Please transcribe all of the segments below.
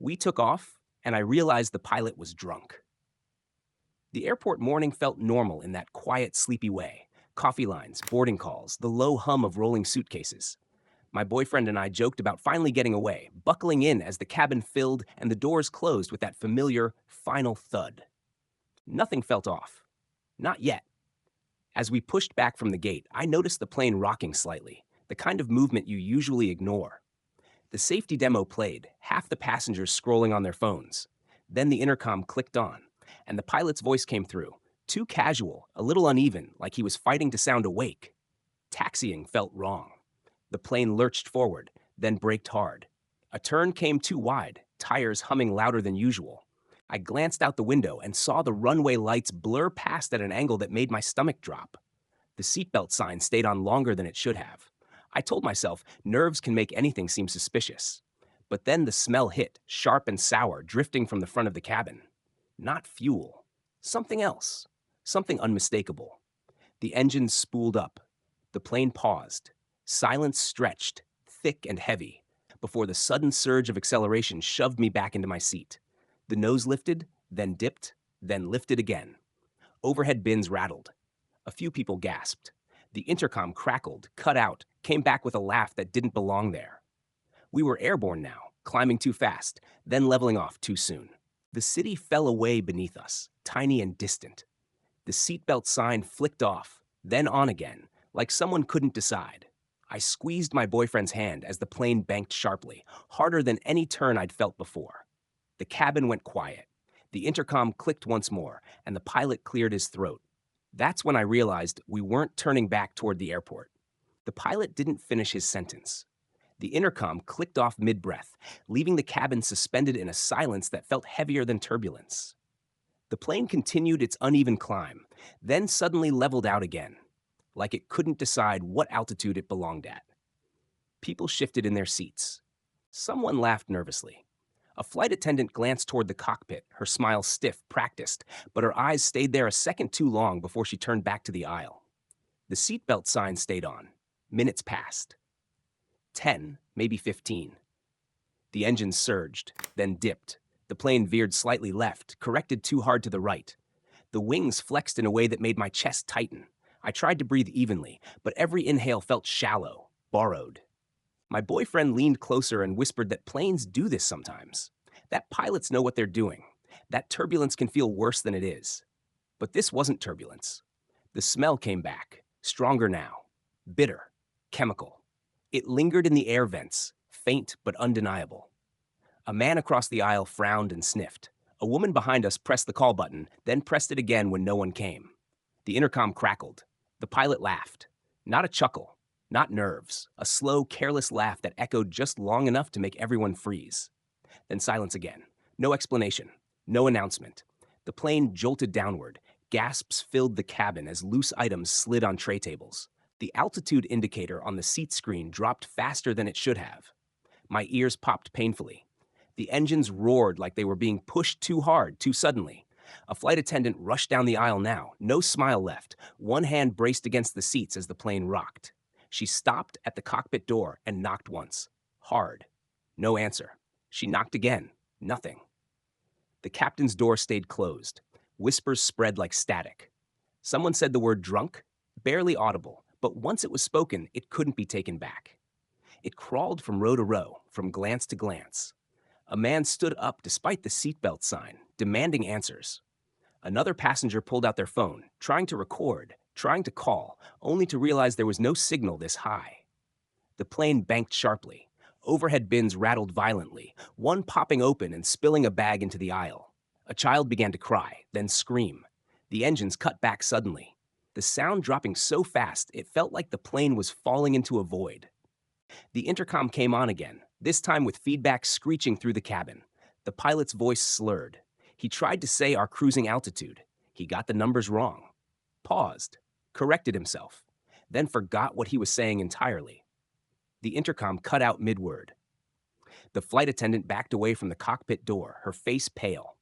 We took off, and I realized the pilot was drunk. The airport morning felt normal in that quiet, sleepy way. Coffee lines, boarding calls, the low hum of rolling suitcases. My boyfriend and I joked about finally getting away, buckling in as the cabin filled and the doors closed with that familiar final thud. Nothing felt off. Not yet. As we pushed back from the gate, I noticed the plane rocking slightly, the kind of movement you usually ignore. The safety demo played, half the passengers scrolling on their phones. Then the intercom clicked on, and the pilot's voice came through. Too casual, a little uneven, like he was fighting to sound awake. Taxiing felt wrong. The plane lurched forward, then braked hard. A turn came too wide, tires humming louder than usual. I glanced out the window and saw the runway lights blur past at an angle that made my stomach drop. The seatbelt sign stayed on longer than it should have. I told myself nerves can make anything seem suspicious. But then the smell hit, sharp and sour, drifting from the front of the cabin. Not fuel. Something else. Something unmistakable. The engines spooled up. The plane paused. Silence stretched, thick and heavy, before the sudden surge of acceleration shoved me back into my seat. The nose lifted, then dipped, then lifted again. Overhead bins rattled. A few people gasped. The intercom crackled, cut out, came back with a laugh that didn't belong there. We were airborne now, climbing too fast, then leveling off too soon. The city fell away beneath us, tiny and distant. The seatbelt sign flicked off, then on again, like someone couldn't decide. I squeezed my boyfriend's hand as the plane banked sharply, harder than any turn I'd felt before. The cabin went quiet. The intercom clicked once more, and the pilot cleared his throat. That's when I realized we weren't turning back toward the airport. The pilot didn't finish his sentence. The intercom clicked off mid-breath, leaving the cabin suspended in a silence that felt heavier than turbulence. The plane continued its uneven climb, then suddenly leveled out again, like it couldn't decide what altitude it belonged at. People shifted in their seats. Someone laughed nervously. A flight attendant glanced toward the cockpit, her smile stiff, practiced, but her eyes stayed there a second too long before she turned back to the aisle. The seatbelt sign stayed on. Minutes passed. 10, maybe 15. The engine surged, then dipped. The plane veered slightly left, corrected too hard to the right. The wings flexed in a way that made my chest tighten. I tried to breathe evenly, but every inhale felt shallow, borrowed. My boyfriend leaned closer and whispered that planes do this sometimes. That pilots know what they're doing. That turbulence can feel worse than it is. But this wasn't turbulence. The smell came back, stronger now. Bitter, chemical. It lingered in the air vents, faint but undeniable. A man across the aisle frowned and sniffed. A woman behind us pressed the call button, then pressed it again when no one came. The intercom crackled. The pilot laughed. Not a chuckle, not nerves, a slow, careless laugh that echoed just long enough to make everyone freeze. Then silence again. No explanation, no announcement. The plane jolted downward. Gasps filled the cabin as loose items slid on tray tables. The altitude indicator on the seat screen dropped faster than it should have. My ears popped painfully. The engines roared like they were being pushed too hard, too suddenly. A flight attendant rushed down the aisle now, no smile left, one hand braced against the seats as the plane rocked. She stopped at the cockpit door and knocked once. Hard. No answer. She knocked again. Nothing. The captain's door stayed closed. Whispers spread like static. Someone said the word drunk, barely audible, but once it was spoken, it couldn't be taken back. It crawled from row to row, from glance to glance. A man stood up despite the seatbelt sign, demanding answers. Another passenger pulled out their phone, trying to record, trying to call, only to realize there was no signal this high. The plane banked sharply. Overhead bins rattled violently, one popping open and spilling a bag into the aisle. A child began to cry, then scream. The engines cut back suddenly. The sound dropping so fast it felt like the plane was falling into a void. The intercom came on again, this time with feedback screeching through the cabin. The pilot's voice slurred. He tried to say our cruising altitude. He got the numbers wrong. Paused, corrected himself, then forgot what he was saying entirely. The intercom cut out mid-word. The flight attendant backed away from the cockpit door, her face pale.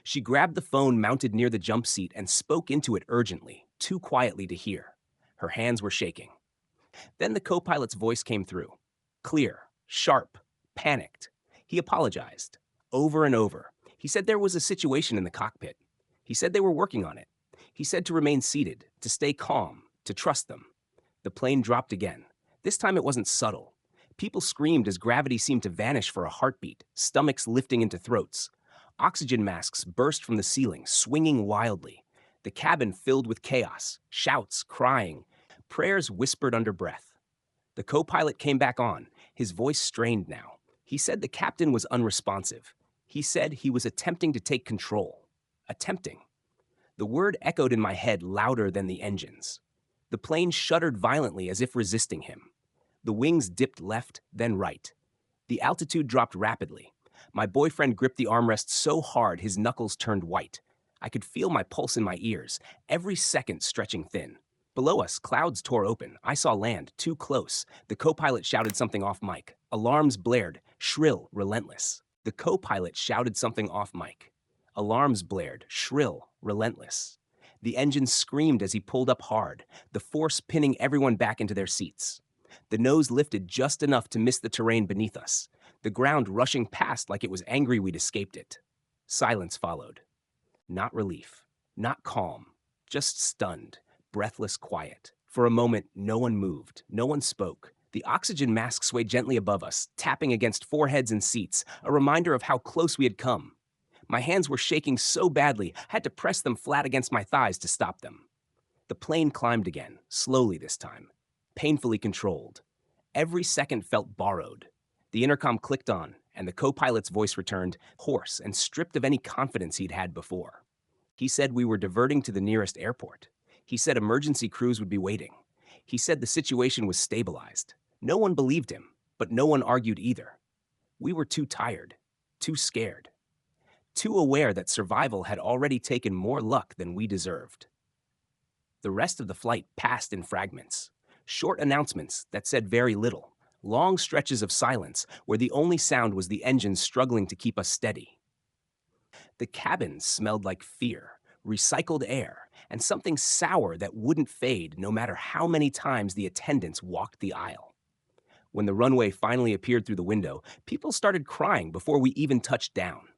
She grabbed the phone mounted near the jump seat and spoke into it urgently, too quietly to hear. Her hands were shaking. Then the co-pilot's voice came through. Clear, sharp, panicked. He apologized. over and over. He said there was a situation in the cockpit. He said they were working on it. He said to remain seated, to stay calm, to trust them. The plane dropped again. This time it wasn't subtle. People screamed as gravity seemed to vanish for a heartbeat, stomachs lifting into throats. Oxygen masks burst from the ceiling, swinging wildly. The cabin filled with chaos, shouts, crying, prayers whispered under breath. The co-pilot came back on, his voice strained now. He said the captain was unresponsive. He said he was attempting to take control. Attempting. The word echoed in my head louder than the engines. The plane shuddered violently as if resisting him. The wings dipped left, then right. The altitude dropped rapidly. My boyfriend gripped the armrest so hard his knuckles turned white. I could feel my pulse in my ears, every second stretching thin. Below us, clouds tore open. I saw land, too close. The co-pilot shouted something off mic. Alarms blared, shrill, relentless. The co-pilot shouted something off mic. Alarms blared, shrill, relentless. The engine screamed as he pulled up hard, the force pinning everyone back into their seats. The nose lifted just enough to miss the terrain beneath us, the ground rushing past like it was angry we'd escaped it. Silence followed. Not relief, not calm, just stunned, breathless quiet. For a moment, no one moved, no one spoke. The oxygen mask swayed gently above us, tapping against foreheads and seats, a reminder of how close we had come. My hands were shaking so badly, I had to press them flat against my thighs to stop them. The plane climbed again, slowly this time, painfully controlled. Every second felt borrowed. The intercom clicked on, and the co-pilot's voice returned, hoarse and stripped of any confidence he'd had before. He said we were diverting to the nearest airport. He said emergency crews would be waiting. He said the situation was stabilized. No one believed him, but no one argued either. We were too tired, too scared, too aware that survival had already taken more luck than we deserved. The rest of the flight passed in fragments. Short announcements that said very little. Long stretches of silence where the only sound was the engines struggling to keep us steady. The cabin smelled like fear, recycled air, and something sour that wouldn't fade no matter how many times the attendants walked the aisle. When the runway finally appeared through the window, people started crying before we even touched down.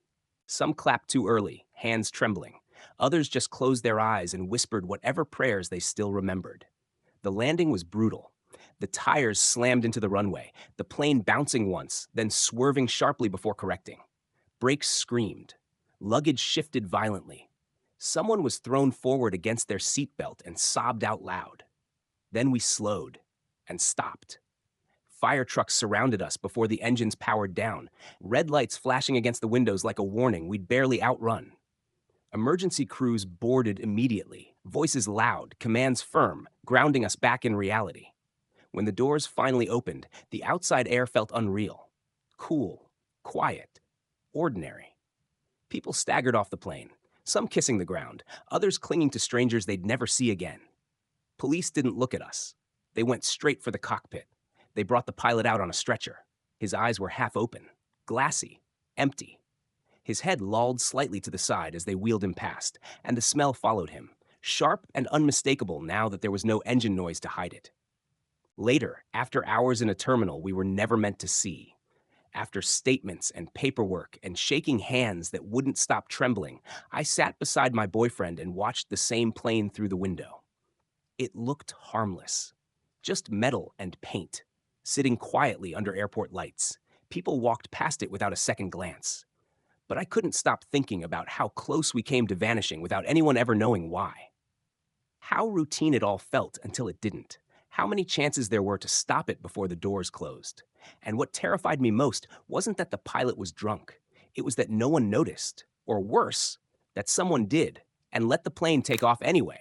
Some clapped too early, hands trembling. Others just closed their eyes and whispered whatever prayers they still remembered. The landing was brutal. The tires slammed into the runway, the plane bouncing once, then swerving sharply before correcting. Brakes screamed. Luggage shifted violently. Someone was thrown forward against their seatbelt and sobbed out loud. Then we slowed and stopped. Fire trucks surrounded us before the engines powered down, red lights flashing against the windows like a warning we'd barely outrun. Emergency crews boarded immediately, voices loud, commands firm, grounding us back in reality. When the doors finally opened, the outside air felt unreal. Cool, quiet, ordinary. People staggered off the plane, some kissing the ground, others clinging to strangers they'd never see again. Police didn't look at us. They went straight for the cockpit. They brought the pilot out on a stretcher. His eyes were half open, glassy, empty. His head lolled slightly to the side as they wheeled him past, and the smell followed him, sharp and unmistakable now that there was no engine noise to hide it. Later, after hours in a terminal we were never meant to see, after statements and paperwork and shaking hands that wouldn't stop trembling, I sat beside my boyfriend and watched the same plane through the window. It looked harmless, just metal and paint, sitting quietly under airport lights. People walked past it without a second glance. But I couldn't stop thinking about how close we came to vanishing without anyone ever knowing why. How routine it all felt until it didn't. How many chances there were to stop it before the doors closed. And what terrified me most wasn't that the pilot was drunk. It was that no one noticed, or worse, that someone did, and let the plane take off anyway.